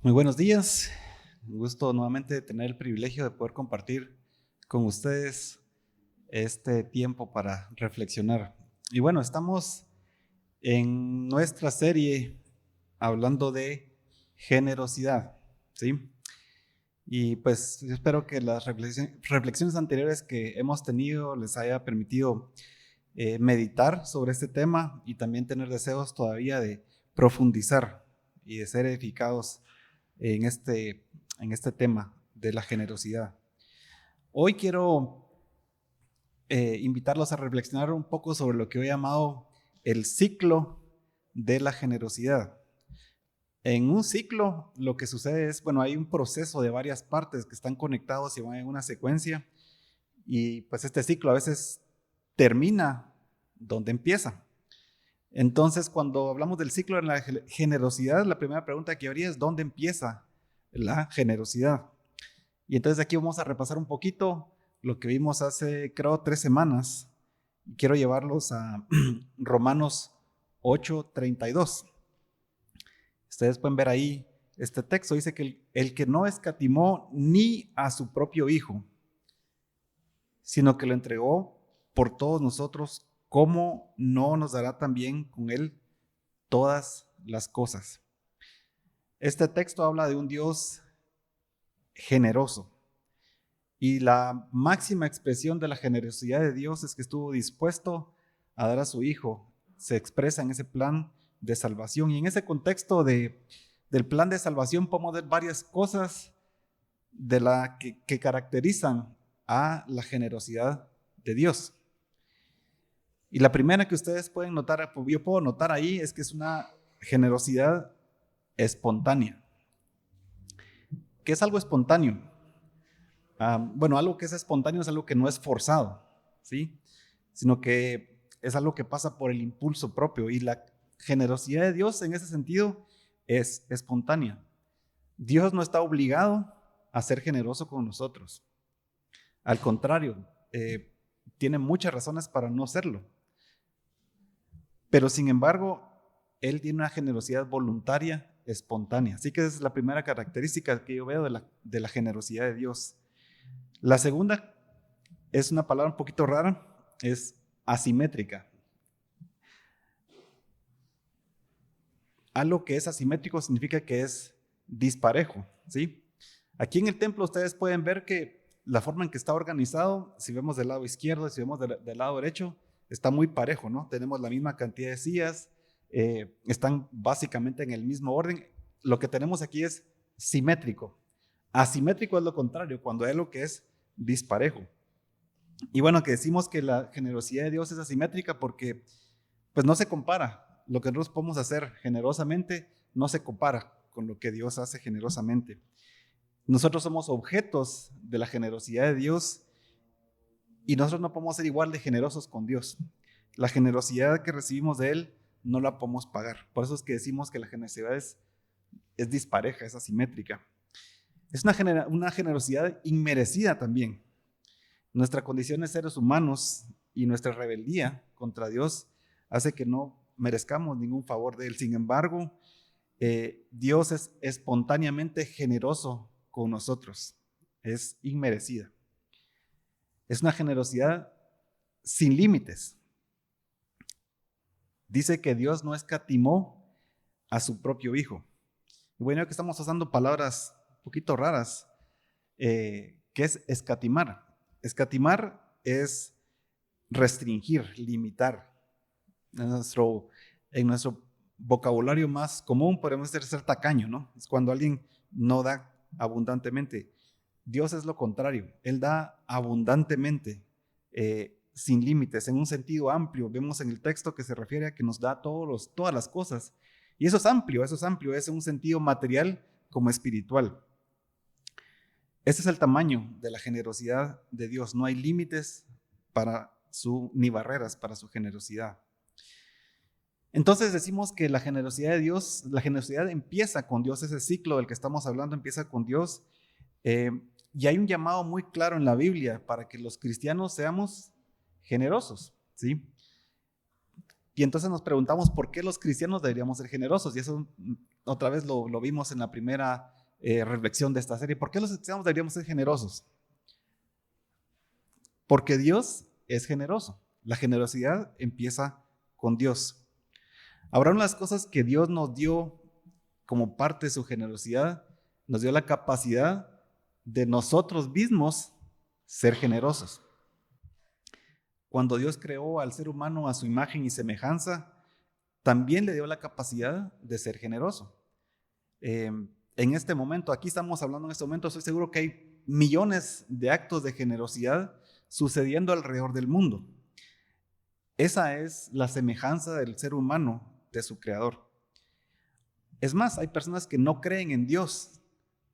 Muy buenos días. Un gusto nuevamente tener el privilegio de poder compartir con ustedes este tiempo para reflexionar. Y bueno, estamos en nuestra serie hablando de generosidad, ¿sí? Y pues yo espero que las reflexiones anteriores que hemos tenido les haya permitido meditar sobre este tema y también tener deseos todavía de profundizar y de ser edificados en este tema de la generosidad. Hoy quiero invitarlos a reflexionar un poco sobre lo que he llamado el ciclo de la generosidad. En un ciclo lo que sucede es, bueno, hay un proceso de varias partes que están conectados y van en una secuencia y pues este ciclo a veces termina donde empieza. Entonces, cuando hablamos del ciclo de la generosidad, la primera pregunta que habría es ¿dónde empieza la generosidad? Y entonces aquí vamos a repasar un poquito lo que vimos hace, creo, 3 semanas. Quiero llevarlos a Romanos 8:32. Ustedes pueden ver ahí este texto. Dice que el que no escatimó ni a su propio hijo, sino que lo entregó por todos nosotros, ¿cómo no nos dará también con él todas las cosas? Este texto habla de un Dios generoso. Y la máxima expresión de la generosidad de Dios es que estuvo dispuesto a dar a su Hijo. Se expresa en ese plan de salvación. Y en ese contexto del plan de salvación podemos ver varias cosas que caracterizan a la generosidad de Dios. Y la primera que ustedes pueden notar, yo puedo notar ahí, es que es una generosidad espontánea. ¿Qué es algo espontáneo? Bueno, algo que es espontáneo es algo que no es forzado, ¿sí? Sino que es algo que pasa por el impulso propio. Y la generosidad de Dios en ese sentido es espontánea. Dios no está obligado a ser generoso con nosotros. Al contrario, tiene muchas razones para no serlo. Pero sin embargo, Él tiene una generosidad voluntaria, espontánea. Así que esa es la primera característica que yo veo de la generosidad de Dios. La segunda es una palabra un poquito rara, es asimétrica. Algo que es asimétrico significa que es disparejo, ¿sí? Aquí en el templo ustedes pueden ver que la forma en que está organizado, si vemos del lado izquierdo, si vemos del lado derecho, está muy parejo, ¿no? Tenemos la misma cantidad de sillas, están básicamente en el mismo orden. Lo que tenemos aquí es simétrico. Asimétrico es lo contrario, cuando es lo que es disparejo. Y bueno, que decimos que la generosidad de Dios es asimétrica porque pues no se compara. Lo que nosotros podemos hacer generosamente no se compara con lo que Dios hace generosamente. Nosotros somos objetos de la generosidad de Dios y nosotros no podemos ser igual de generosos con Dios. La generosidad que recibimos de Él no la podemos pagar. Por eso es que decimos que la generosidad es dispareja, es asimétrica. Es una generosidad inmerecida también. Nuestra condición de seres humanos y nuestra rebeldía contra Dios hace que no merezcamos ningún favor de Él. Sin embargo, Dios es espontáneamente generoso con nosotros. Es inmerecida. Es una generosidad sin límites. Dice que Dios no escatimó a su propio Hijo. Y bueno, que estamos usando palabras un poquito raras, ¿qué es escatimar? Escatimar es restringir, limitar. En nuestro vocabulario más común podemos ser tacaño, ¿no? Es cuando alguien no da abundantemente. Dios es lo contrario, Él da abundantemente, sin límites, en un sentido amplio. Vemos en el texto que se refiere a que nos da todas las cosas. Y eso es amplio, es un sentido material como espiritual. Ese es el tamaño de la generosidad de Dios. No hay límites ni barreras para su generosidad. Entonces decimos que la generosidad de Dios, la generosidad empieza con Dios, ese ciclo del que estamos hablando empieza con Dios. Y hay un llamado muy claro en la Biblia para que los cristianos seamos generosos, ¿sí? Y entonces nos preguntamos por qué los cristianos deberíamos ser generosos. Y eso otra vez lo vimos en la primera reflexión de esta serie. ¿Por qué los cristianos deberíamos ser generosos? Porque Dios es generoso. La generosidad empieza con Dios. Ahora, una de las cosas que Dios nos dio como parte de su generosidad, nos dio la capacidad de nosotros mismos ser generosos. Cuando Dios creó al ser humano a su imagen y semejanza, también le dio la capacidad de ser generoso. En este momento, aquí estamos hablando en este momento, estoy seguro que hay millones de actos de generosidad sucediendo alrededor del mundo. Esa es la semejanza del ser humano de su creador. Es más, hay personas que no creen en Dios,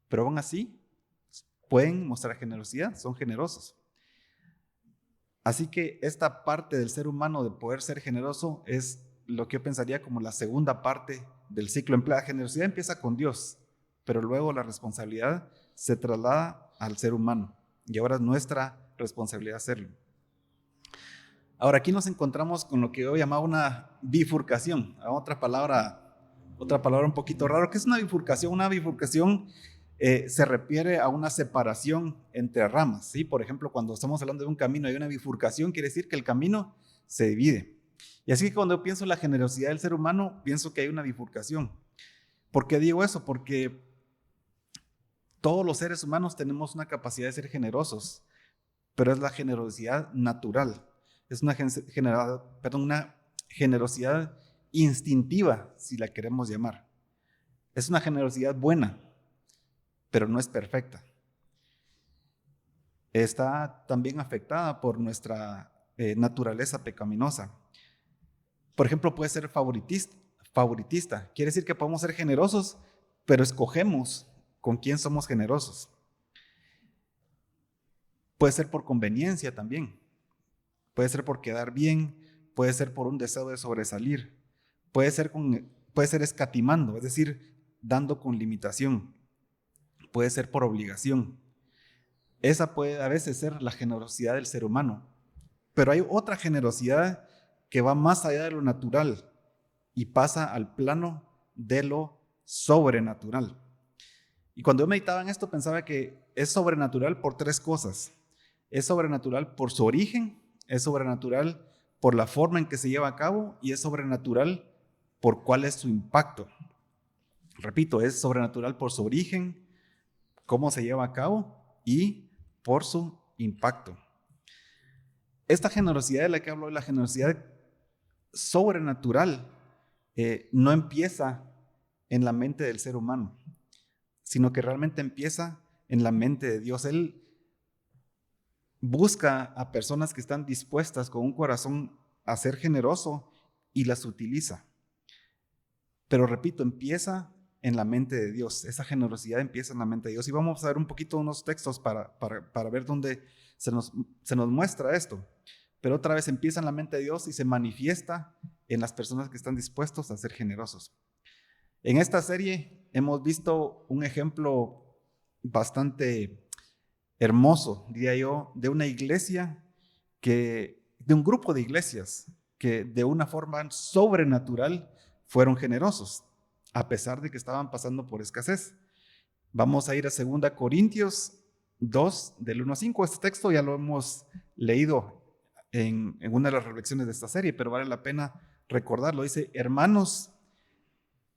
pero aún así pueden mostrar generosidad, son generosos. Así que esta parte del ser humano de poder ser generoso es lo que yo pensaría como la segunda parte del ciclo. La generosidad empieza con Dios, pero luego la responsabilidad se traslada al ser humano y ahora es nuestra responsabilidad hacerlo. Ahora aquí nos encontramos con lo que yo llamaba una bifurcación, otra palabra un poquito raro. ¿Qué es una bifurcación? Una bifurcación se refiere a una separación entre ramas, ¿sí? Por ejemplo, cuando estamos hablando de un camino y una bifurcación, quiere decir que el camino se divide. Y así que cuando yo pienso en la generosidad del ser humano, pienso que hay una bifurcación. ¿Por qué digo eso? Porque todos los seres humanos tenemos una capacidad de ser generosos, pero es la generosidad natural. Es una generosidad instintiva, si la queremos llamar. Es una generosidad buena, pero no es perfecta. Está también afectada por nuestra naturaleza pecaminosa. Por ejemplo, puede ser favoritista. Quiere decir que podemos ser generosos, pero escogemos con quién somos generosos. Puede ser por conveniencia también. Puede ser por quedar bien, puede ser por un deseo de sobresalir, puede ser escatimando, es decir, dando con limitación, puede ser por obligación. Esa puede a veces ser la generosidad del ser humano, pero hay otra generosidad que va más allá de lo natural y pasa al plano de lo sobrenatural. Y cuando yo meditaba en esto pensaba que es sobrenatural por tres cosas. Es sobrenatural por su origen, es sobrenatural por la forma en que se lleva a cabo y es sobrenatural por cuál es su impacto. Repito, es sobrenatural por su origen, cómo se lleva a cabo y por su impacto. Esta generosidad de la que hablo, la generosidad sobrenatural, no empieza en la mente del ser humano, sino que realmente empieza en la mente de Dios. Él busca a personas que están dispuestas con un corazón a ser generoso y las utiliza. Pero repito, empieza en la mente de Dios. Esa generosidad empieza en la mente de Dios. Y vamos a ver un poquito unos textos para ver dónde se nos muestra esto. Pero otra vez empieza en la mente de Dios y se manifiesta en las personas que están dispuestos a ser generosos. En esta serie hemos visto un ejemplo bastante hermoso, diría yo, de una iglesia de un grupo de iglesias que de una forma sobrenatural fueron generosos, a pesar de que estaban pasando por escasez. Vamos a ir a 2 Corintios 2, del 1 a 5. Este texto ya lo hemos leído en una de las reflexiones de esta serie, pero vale la pena recordarlo. Dice: hermanos,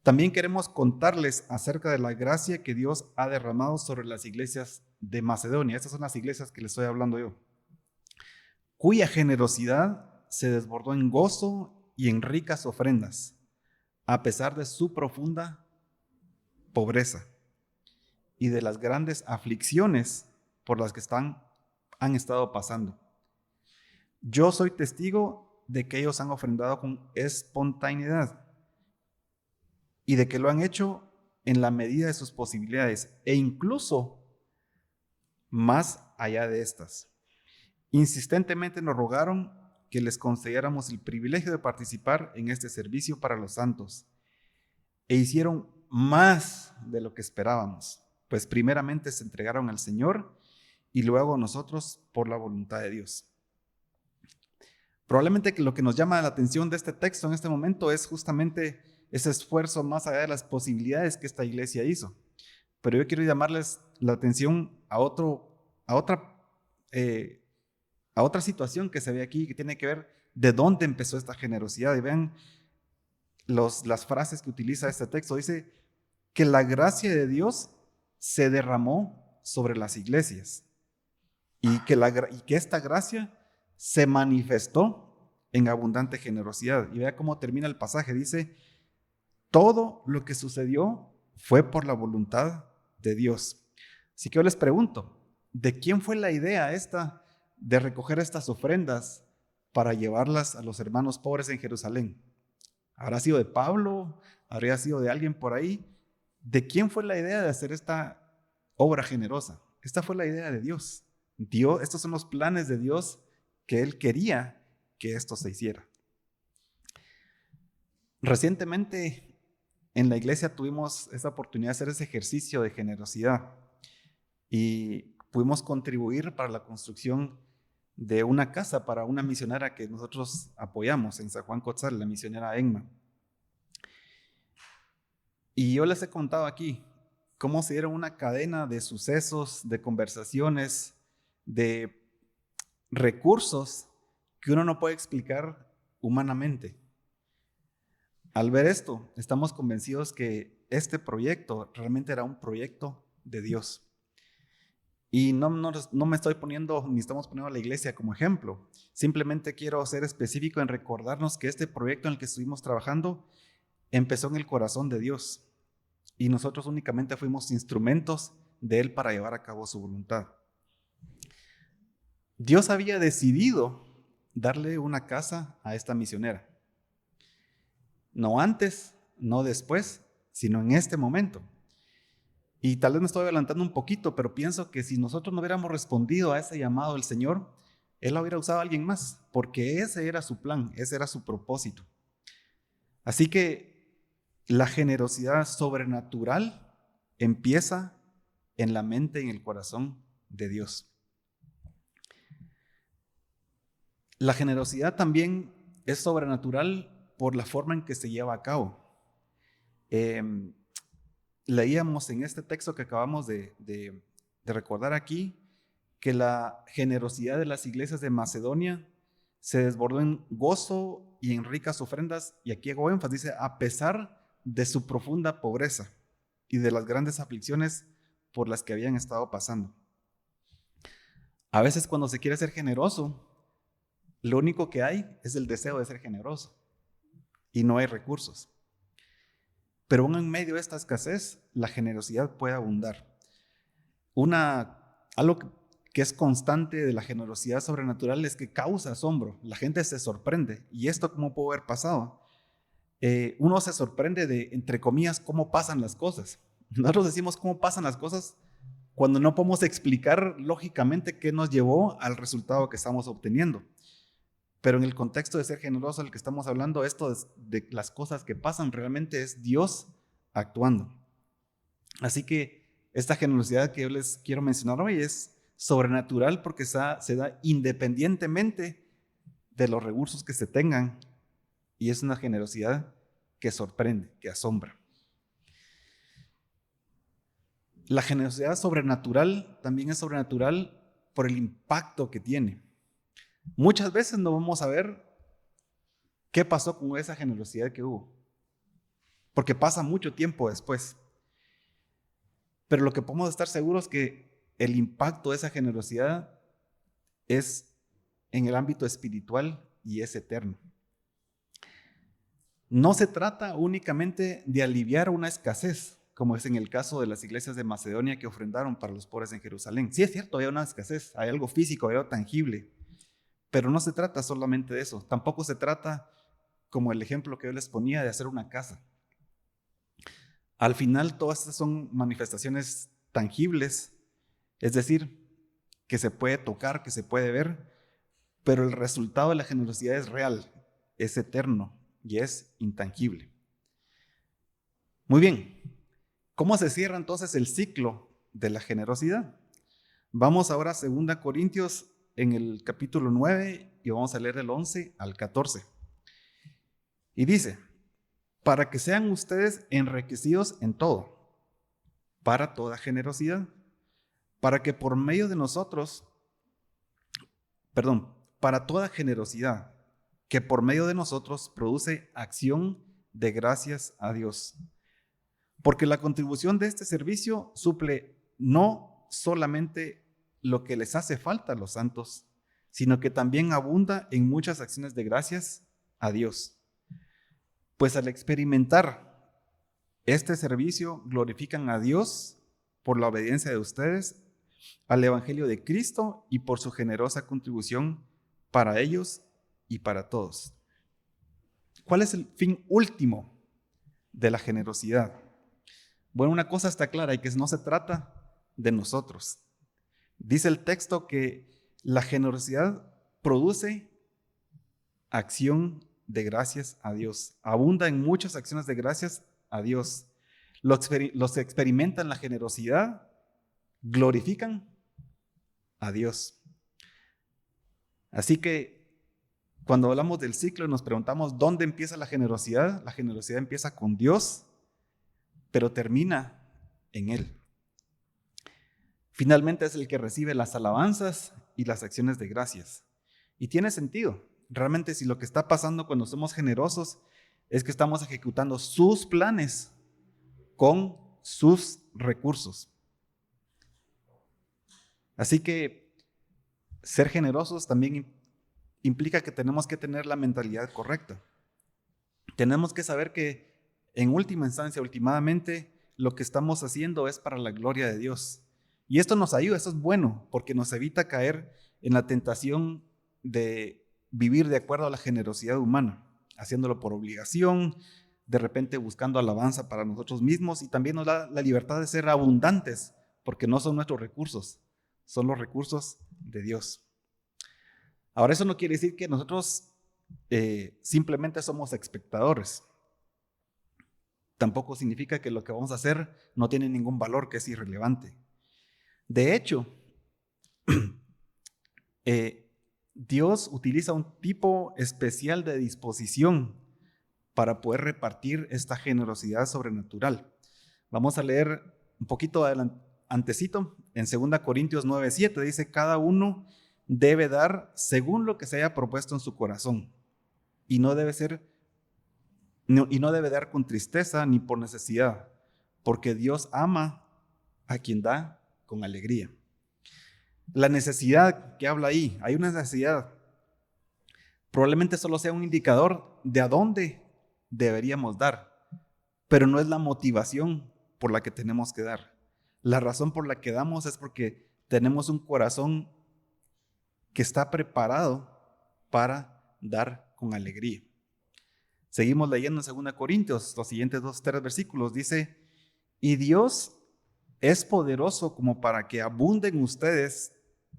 también queremos contarles acerca de la gracia que Dios ha derramado sobre las iglesias de Macedonia. Estas son las iglesias que les estoy hablando yo, cuya generosidad se desbordó en gozo y en ricas ofrendas, a pesar de su profunda pobreza y de las grandes aflicciones por las que han estado pasando. Yo soy testigo de que ellos han ofrendado con espontaneidad y de que lo han hecho en la medida de sus posibilidades e incluso más allá de estas. Insistentemente nos rogaron que les concediéramos el privilegio de participar en este servicio para los santos e hicieron más de lo que esperábamos, pues primeramente se entregaron al Señor y luego nosotros por la voluntad de Dios. Probablemente que lo que nos llama la atención de este texto en este momento es justamente ese esfuerzo más allá de las posibilidades que esta iglesia hizo. pero yo quiero llamarles la atención a otra situación que se ve aquí, que tiene que ver de dónde empezó esta generosidad. Y vean las frases que utiliza este texto. Dice que la gracia de Dios se derramó sobre las iglesias y que esta gracia se manifestó en abundante generosidad. Y vea cómo termina el pasaje. Dice, todo lo que sucedió fue por la voluntad de Dios. Así que yo les pregunto, ¿de quién fue la idea esta de recoger estas ofrendas para llevarlas a los hermanos pobres en Jerusalén? ¿Habrá sido de Pablo? ¿Habría sido de alguien por ahí? ¿De quién fue la idea de hacer esta obra generosa? Esta fue la idea de Dios. Estos son los planes de Dios, que Él quería que esto se hiciera. Recientemente en la iglesia tuvimos esa oportunidad de hacer ese ejercicio de generosidad y pudimos contribuir para la construcción de una casa para una misionera que nosotros apoyamos en San Juan Cotzal, la misionera Enma. Y yo les he contado aquí cómo se dieron una cadena de sucesos, de conversaciones, de recursos que uno no puede explicar humanamente. Al ver esto, estamos convencidos que este proyecto realmente era un proyecto de Dios. Y no me estoy poniendo, ni estamos poniendo a la iglesia como ejemplo. Simplemente quiero ser específico en recordarnos que este proyecto en el que estuvimos trabajando empezó en el corazón de Dios. Y nosotros únicamente fuimos instrumentos de Él para llevar a cabo su voluntad. Dios había decidido darle una casa a esta misionera. No antes, no después, sino en este momento. Y tal vez me estoy adelantando un poquito, pero pienso que si nosotros no hubiéramos respondido a ese llamado del Señor, Él lo hubiera usado a alguien más, porque ese era su plan, ese era su propósito. Así que la generosidad sobrenatural empieza en la mente y en el corazón de Dios. La generosidad también es sobrenatural por la forma en que se lleva a cabo. Leíamos en este texto que acabamos de recordar aquí que la generosidad de las iglesias de Macedonia se desbordó en gozo y en ricas ofrendas, y aquí hago énfasis, dice, a pesar de su profunda pobreza y de las grandes aflicciones por las que habían estado pasando. A veces cuando se quiere ser generoso, lo único que hay es el deseo de ser generoso y no hay recursos. Pero aún en medio de esta escasez, la generosidad puede abundar. Algo que es constante de la generosidad sobrenatural es que causa asombro. La gente se sorprende. ¿Y esto cómo puede haber pasado? Uno se sorprende de, entre comillas, cómo pasan las cosas. Nosotros decimos cómo pasan las cosas cuando no podemos explicar lógicamente qué nos llevó al resultado que estamos obteniendo. Pero en el contexto de ser generoso del que estamos hablando, esto de las cosas que pasan realmente es Dios actuando. Así que esta generosidad que yo les quiero mencionar hoy es sobrenatural porque se da independientemente de los recursos que se tengan, y es una generosidad que sorprende, que asombra. La generosidad sobrenatural también es sobrenatural por el impacto que tiene. Muchas veces no vamos a ver qué pasó con esa generosidad que hubo, porque pasa mucho tiempo después. Pero lo que podemos estar seguros es que el impacto de esa generosidad es en el ámbito espiritual y es eterno. No se trata únicamente de aliviar una escasez, como es en el caso de las iglesias de Macedonia que ofrendaron para los pobres en Jerusalén. Sí, es cierto, hay una escasez, hay algo físico, hay algo tangible, pero no se trata solamente de eso. Tampoco se trata, como el ejemplo que yo les ponía, de hacer una casa. Al final, todas estas son manifestaciones tangibles, es decir, que se puede tocar, que se puede ver, pero el resultado de la generosidad es real, es eterno y es intangible. Muy bien, ¿cómo se cierra entonces el ciclo de la generosidad? Vamos ahora a 2 Corintios en el capítulo 9 y vamos a leer del 11 al 14. Y dice, para que sean ustedes enriquecidos en todo, para toda generosidad, para que por medio de nosotros, para toda generosidad, que por medio de nosotros produce acción de gracias a Dios. Porque la contribución de este servicio suple no solamente lo que les hace falta a los santos, sino que también abunda en muchas acciones de gracias a Dios. Pues al experimentar este servicio, glorifican a Dios por la obediencia de ustedes al Evangelio de Cristo y por su generosa contribución para ellos y para todos. ¿Cuál es el fin último de la generosidad? Bueno, una cosa está clara, y que no se trata de nosotros. Dice el texto que la generosidad produce acción de gracias a Dios. Abunda en muchas acciones de gracias a Dios. Los que experimentan la generosidad glorifican a Dios. Así que cuando hablamos del ciclo y nos preguntamos dónde empieza la generosidad empieza con Dios, pero termina en Él. Finalmente es el que recibe las alabanzas y las acciones de gracias. Y tiene sentido. Realmente, si lo que está pasando cuando somos generosos es que estamos ejecutando sus planes con sus recursos. Así que ser generosos también implica que tenemos que tener la mentalidad correcta. Tenemos que saber que en última instancia, últimamente, lo que estamos haciendo es para la gloria de Dios. Y esto nos ayuda, esto es bueno, porque nos evita caer en la tentación de vivir de acuerdo a la generosidad humana, haciéndolo por obligación, de repente buscando alabanza para nosotros mismos, y también nos da la libertad de ser abundantes, porque no son nuestros recursos, son los recursos de Dios. Ahora, eso no quiere decir que nosotros simplemente somos espectadores. Tampoco significa que lo que vamos a hacer no tiene ningún valor, que es irrelevante. De hecho, Dios utiliza un tipo especial de disposición para poder repartir esta generosidad sobrenatural. Vamos a leer un poquito antecito, en 2 Corintios 9:7, dice: cada uno debe dar según lo que se haya propuesto en su corazón, y no debe dar con tristeza ni por necesidad, porque Dios ama a quien da con alegría. La necesidad que habla ahí, hay una necesidad, probablemente solo sea un indicador de a dónde deberíamos dar, pero no es la motivación por la que tenemos que dar. La razón por la que damos es porque tenemos un corazón que está preparado para dar con alegría. Seguimos leyendo en 2 Corintios, los siguientes 3 versículos, dice: y Dios es poderoso como para que abunde en ustedes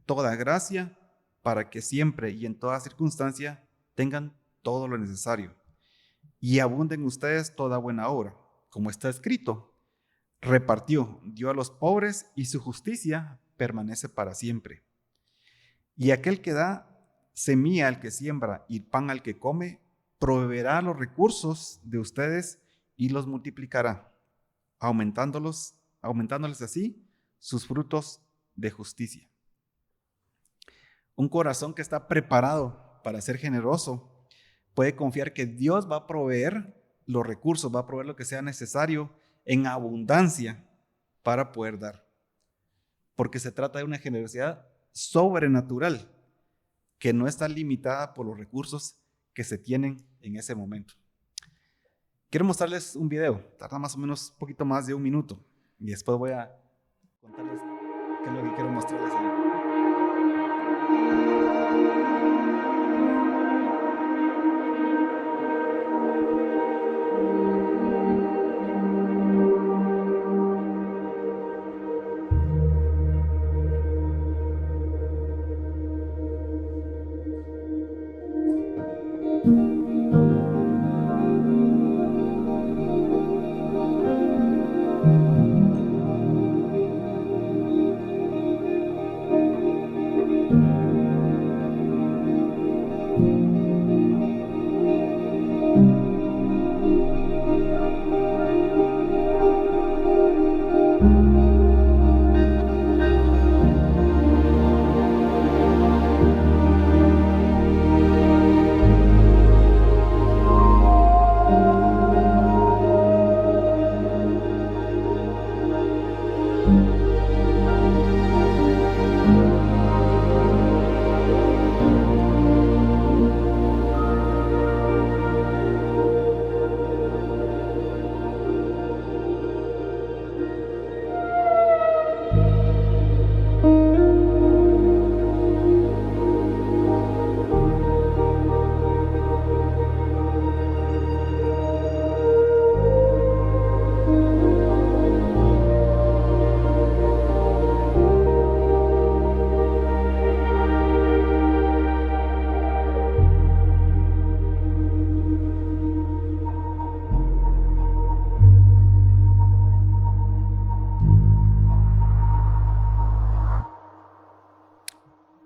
toda gracia, para que siempre y en toda circunstancia tengan todo lo necesario, y abunde en ustedes toda buena obra, como está escrito: repartió, dio a los pobres, y su justicia permanece para siempre. Y aquel que da semilla al que siembra y pan al que come, proveerá los recursos de ustedes y los multiplicará, aumentándoles así sus frutos de justicia. Un corazón que está preparado para ser generoso puede confiar que Dios va a proveer los recursos, va a proveer lo que sea necesario en abundancia para poder dar. Porque se trata de una generosidad sobrenatural que no está limitada por los recursos que se tienen en ese momento. Quiero mostrarles un video, tarda más o menos un poquito más de 1 minuto, y después voy a contarles qué es lo que quiero mostrarles ahí.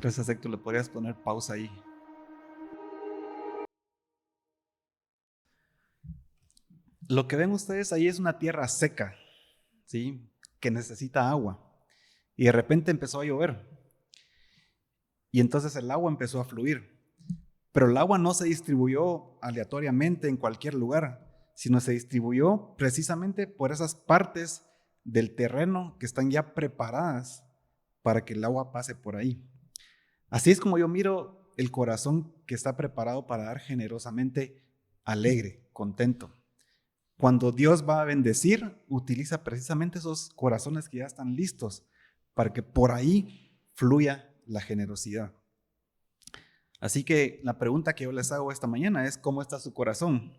Entonces, Héctor, le podrías poner pausa ahí. Lo que ven ustedes ahí es una tierra seca, ¿sí? Que necesita agua. Y de repente empezó a llover. Y entonces el agua empezó a fluir. Pero el agua no se distribuyó aleatoriamente en cualquier lugar, sino se distribuyó precisamente por esas partes del terreno que están ya preparadas para que el agua pase por ahí. Así es como yo miro el corazón que está preparado para dar generosamente, alegre, contento. Cuando Dios va a bendecir, utiliza precisamente esos corazones que ya están listos para que por ahí fluya la generosidad. Así que la pregunta que yo les hago esta mañana es: ¿cómo está su corazón?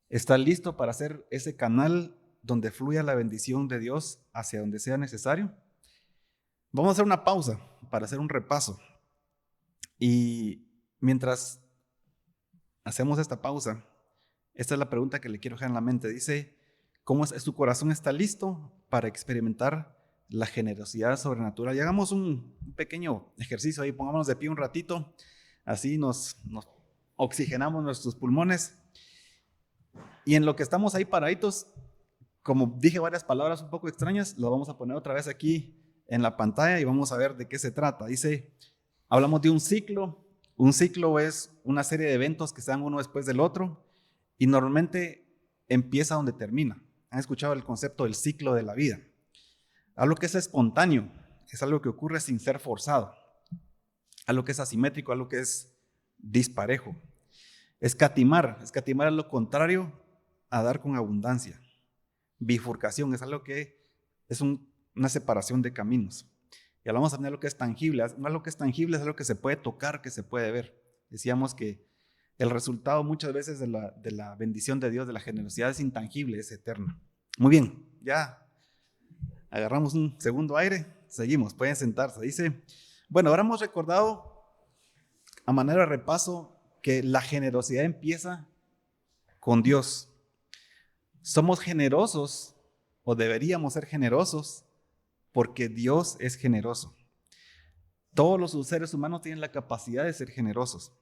¿Está listo para ser ese canal donde fluya la bendición de Dios hacia donde sea necesario? Vamos a hacer una pausa para hacer un repaso. Y mientras hacemos esta pausa, esta es la pregunta que le quiero dejar en la mente. Dice: ¿cómo es, su corazón está listo para experimentar la generosidad sobrenatural? Y hagamos un pequeño ejercicio ahí, pongámonos de pie un ratito, así nos oxigenamos nuestros pulmones. Y en lo que estamos ahí paraditos, como dije varias palabras un poco extrañas, lo vamos a poner otra vez aquí en la pantalla y vamos a ver de qué se trata. Dice, hablamos de un ciclo. Un ciclo es una serie de eventos que se dan uno después del otro y normalmente empieza donde termina. ¿Han escuchado el concepto del ciclo de la vida? Algo que es espontáneo, es algo que ocurre sin ser forzado. Algo que es asimétrico, algo que es disparejo. Escatimar es lo contrario a dar con abundancia. Bifurcación es algo que es una separación de caminos. Y hablamos también de lo que es tangible. Algo que es tangible es algo que se puede tocar, que se puede ver. Decíamos que el resultado muchas veces de la bendición de Dios, de la generosidad, es intangible, es eterna. Muy bien, ya agarramos un segundo aire, seguimos, pueden sentarse. Dice, bueno, ahora hemos recordado a manera de repaso que la generosidad empieza con Dios. Somos generosos o deberíamos ser generosos porque Dios es generoso. Todos los seres humanos tienen la capacidad de ser generosos.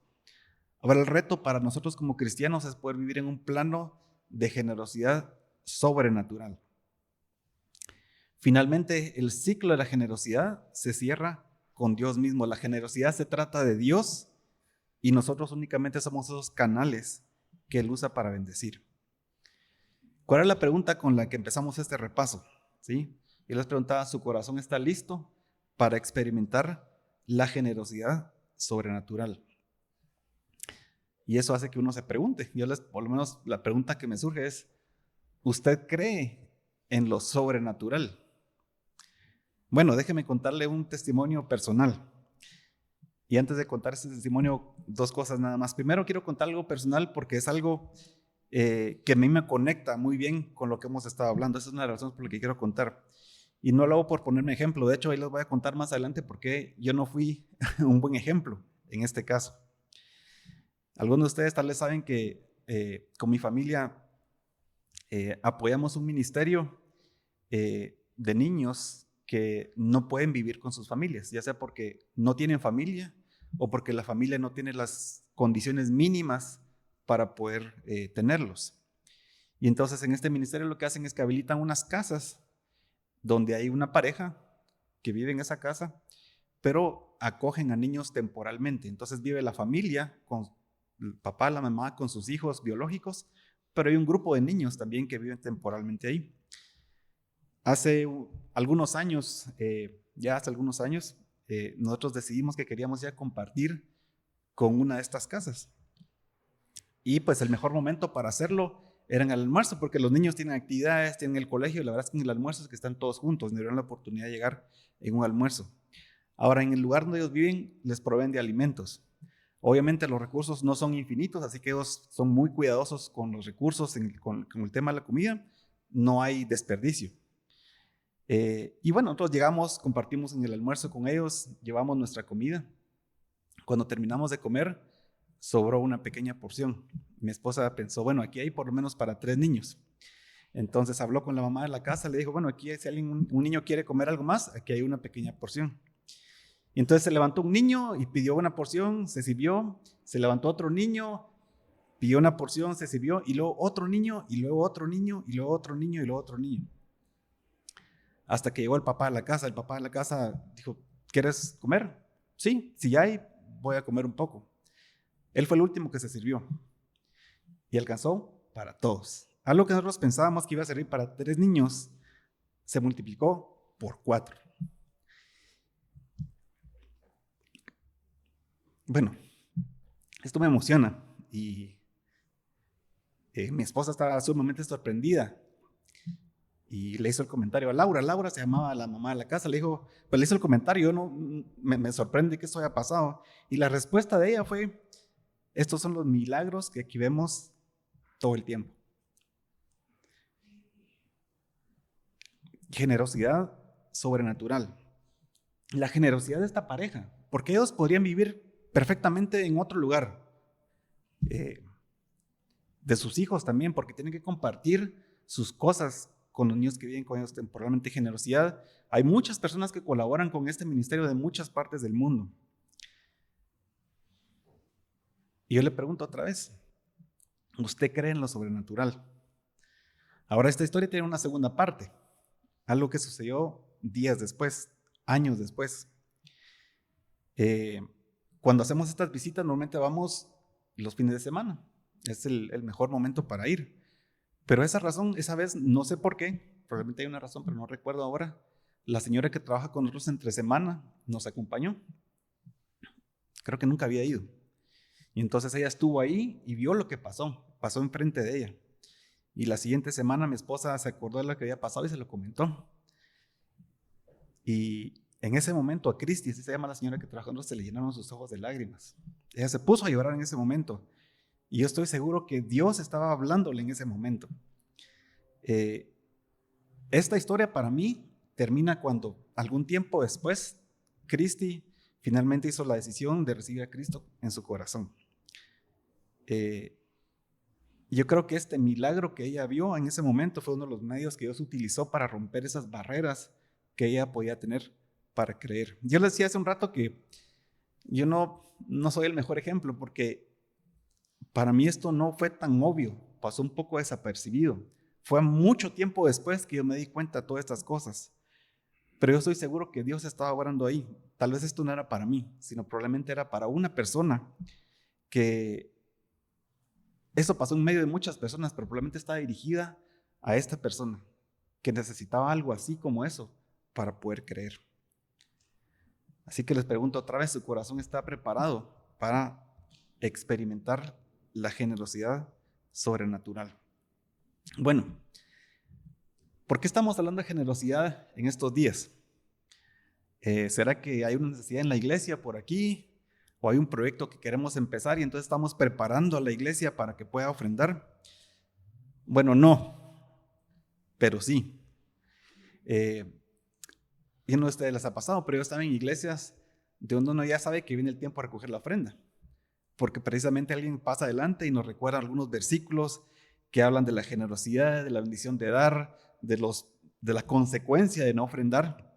Ahora el reto para nosotros como cristianos es poder vivir en un plano de generosidad sobrenatural. Finalmente, el ciclo de la generosidad se cierra con Dios mismo. La generosidad se trata de Dios y nosotros únicamente somos esos canales que Él usa para bendecir. ¿Cuál es la pregunta con la que empezamos este repaso? ¿Sí? Yo les preguntaba, ¿su corazón está listo para experimentar la generosidad sobrenatural? Y eso hace que uno se pregunte. Por lo menos la pregunta que me surge es, ¿usted cree en lo sobrenatural? Bueno, déjeme contarle un testimonio personal. Y antes de contar ese testimonio, dos cosas nada más. Primero quiero contar algo personal porque es algo que a mí me conecta muy bien con lo que hemos estado hablando. Esa es una de las razones por las que quiero contar. Y no lo hago por ponerme ejemplo. De hecho, ahí les voy a contar más adelante por qué yo no fui un buen ejemplo en este caso. Algunos de ustedes tal vez saben que con mi familia apoyamos un ministerio de niños que no pueden vivir con sus familias, ya sea porque no tienen familia o porque la familia no tiene las condiciones mínimas para poder tenerlos. Y entonces en este ministerio lo que hacen es que habilitan unas casas donde hay una pareja que vive en esa casa, pero acogen a niños temporalmente. Entonces vive la familia con el papá, la mamá, con sus hijos biológicos, pero hay un grupo de niños también que viven temporalmente ahí. Hace algunos años, nosotros decidimos que queríamos ya compartir con una de estas casas. Y pues el mejor momento para hacerlo era en el almuerzo, porque los niños tienen actividades, tienen el colegio, y la verdad es que en el almuerzo es que están todos juntos, no tuvieron la oportunidad de llegar en un almuerzo. Ahora, en el lugar donde ellos viven, les proveen de alimentos. Obviamente los recursos no son infinitos, así que ellos son muy cuidadosos con los recursos, con el tema de la comida, no hay desperdicio. Y bueno, nosotros llegamos, compartimos en el almuerzo con ellos, llevamos nuestra comida. Cuando terminamos de comer, sobró una pequeña porción. Mi esposa pensó, bueno, aquí hay por lo menos para 3 niños. Entonces habló con la mamá de la casa, le dijo, bueno, aquí si un niño quiere comer algo más, aquí hay una pequeña porción. Y entonces se levantó un niño y pidió una porción, se sirvió, se levantó otro niño, pidió una porción, se sirvió, y luego otro niño, y luego otro niño, y luego otro niño, y luego otro niño. Hasta que llegó el papá a la casa. El papá de la casa dijo, ¿quieres comer? Sí, si hay, voy a comer un poco. Él fue el último que se sirvió y alcanzó para todos. Algo que nosotros pensábamos que iba a servir para 3 niños, se multiplicó por 4. Bueno, esto me emociona y mi esposa estaba sumamente sorprendida y le hizo el comentario a Laura. Laura se llamaba la mamá de la casa. Le dijo, pues le hizo el comentario, yo no, me sorprende que esto haya pasado. Y la respuesta de ella fue, estos son los milagros que aquí vemos todo el tiempo. Generosidad sobrenatural. La generosidad de esta pareja, porque ellos podrían vivir perfectamente en otro lugar. De sus hijos también, porque tienen que compartir sus cosas con los niños que viven con ellos temporalmente. Generosidad. Hay muchas personas que colaboran con este ministerio de muchas partes del mundo. Y yo le pregunto otra vez, ¿usted cree en lo sobrenatural? Ahora esta historia tiene una segunda parte, algo que sucedió días después, años después. Cuando hacemos estas visitas normalmente vamos los fines de semana. Es el mejor momento para ir. Pero esa vez, no sé por qué, probablemente hay una razón, pero no recuerdo ahora, la señora que trabaja con nosotros entre semana nos acompañó. Creo que nunca había ido. Y entonces ella estuvo ahí y vio lo que pasó enfrente de ella. Y la siguiente semana mi esposa se acordó de lo que había pasado y se lo comentó. Y en ese momento a Cristi, así se llama la señora que trabaja con nosotros, se le llenaron sus ojos de lágrimas. Ella se puso a llorar en ese momento. Y yo estoy seguro que Dios estaba hablándole en ese momento. Esta historia para mí termina cuando algún tiempo después Cristi finalmente hizo la decisión de recibir a Cristo en su corazón. Yo creo que este milagro que ella vio en ese momento fue uno de los medios que Dios utilizó para romper esas barreras que ella podía tener para creer. Yo le decía hace un rato que yo no soy el mejor ejemplo porque para mí esto no fue tan obvio, pasó un poco desapercibido. Fue mucho tiempo después que yo me di cuenta de todas estas cosas. Pero yo estoy seguro que Dios estaba orando ahí. Tal vez esto no era para mí, sino probablemente era para una persona que eso pasó en medio de muchas personas, pero probablemente estaba dirigida a esta persona que necesitaba algo así como eso para poder creer. Así que les pregunto otra vez, ¿su corazón está preparado para experimentar la generosidad sobrenatural? Bueno, ¿por qué estamos hablando de generosidad en estos días? ¿Será que hay una necesidad en la iglesia por aquí? ¿O hay un proyecto que queremos empezar y entonces estamos preparando a la iglesia para que pueda ofrendar? Bueno, no, pero sí. Y no a ustedes les ha pasado, pero yo estaba en iglesias de donde uno ya sabe que viene el tiempo a recoger la ofrenda, porque precisamente alguien pasa adelante y nos recuerda algunos versículos que hablan de la generosidad, de la bendición de dar, de la consecuencia de no ofrendar.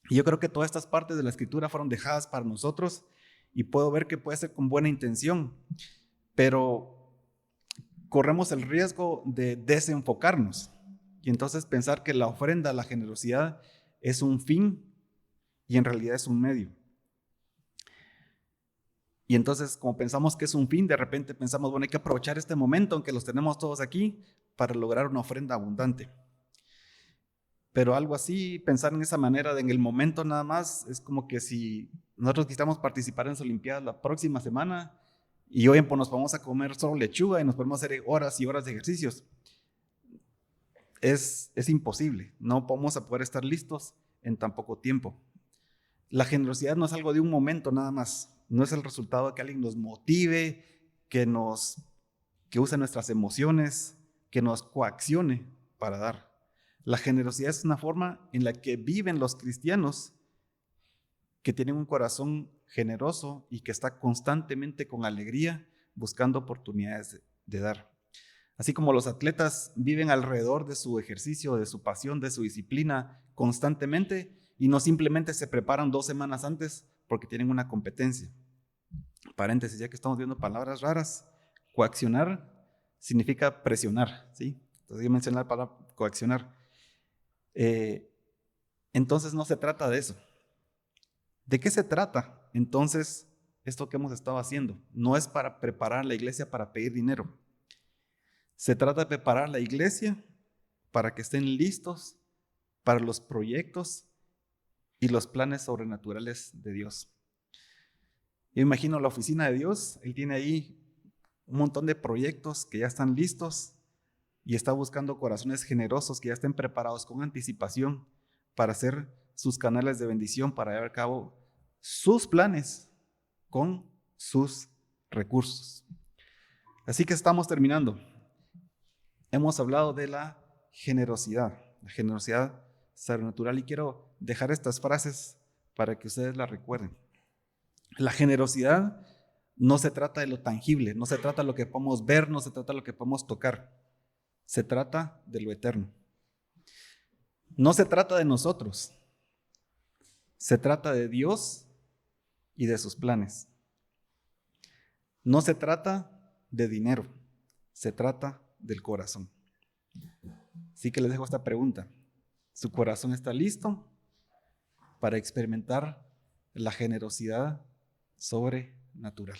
Y yo creo que todas estas partes de la escritura fueron dejadas para nosotros y puedo ver que puede ser con buena intención, pero corremos el riesgo de desenfocarnos y entonces pensar que la ofrenda, la generosidad es un fin y en realidad es un medio. Y entonces, como pensamos que es un fin, de repente pensamos, bueno, hay que aprovechar este momento, aunque los tenemos todos aquí, para lograr una ofrenda abundante. Pero algo así, pensar en esa manera, en el momento nada más, es como que si nosotros quisiéramos participar en las Olimpiadas la próxima semana y hoy nos vamos a comer solo lechuga y nos podemos hacer horas y horas de ejercicios. Es imposible, no vamos a poder estar listos en tan poco tiempo. La generosidad no es algo de un momento nada más. No es el resultado de que alguien nos motive, que use nuestras emociones, que nos coaccione para dar. La generosidad es una forma en la que viven los cristianos que tienen un corazón generoso y que está constantemente con alegría buscando oportunidades de dar. Así como los atletas viven alrededor de su ejercicio, de su pasión, de su disciplina constantemente y no simplemente se preparan 2 semanas antes porque tienen una competencia. Paréntesis, ya que estamos viendo palabras raras, coaccionar significa presionar, ¿sí? Entonces yo mencioné la palabra coaccionar. Entonces no se trata de eso. ¿De qué se trata? Entonces, esto que hemos estado haciendo no es para preparar la iglesia para pedir dinero. Se trata de preparar la iglesia para que estén listos para los proyectos y los planes sobrenaturales de Dios. Yo imagino la oficina de Dios, Él tiene ahí un montón de proyectos que ya están listos y está buscando corazones generosos que ya estén preparados con anticipación para hacer sus canales de bendición, para llevar a cabo sus planes con sus recursos. Así que estamos terminando. Hemos hablado de la generosidad sobrenatural, y quiero dejar estas frases para que ustedes las recuerden. La generosidad no se trata de lo tangible, no se trata de lo que podemos ver, no se trata de lo que podemos tocar. Se trata de lo eterno. No se trata de nosotros, se trata de Dios y de sus planes. No se trata de dinero, se trata del corazón. Así que les dejo esta pregunta. ¿Su corazón está listo para experimentar la generosidad sobrenatural?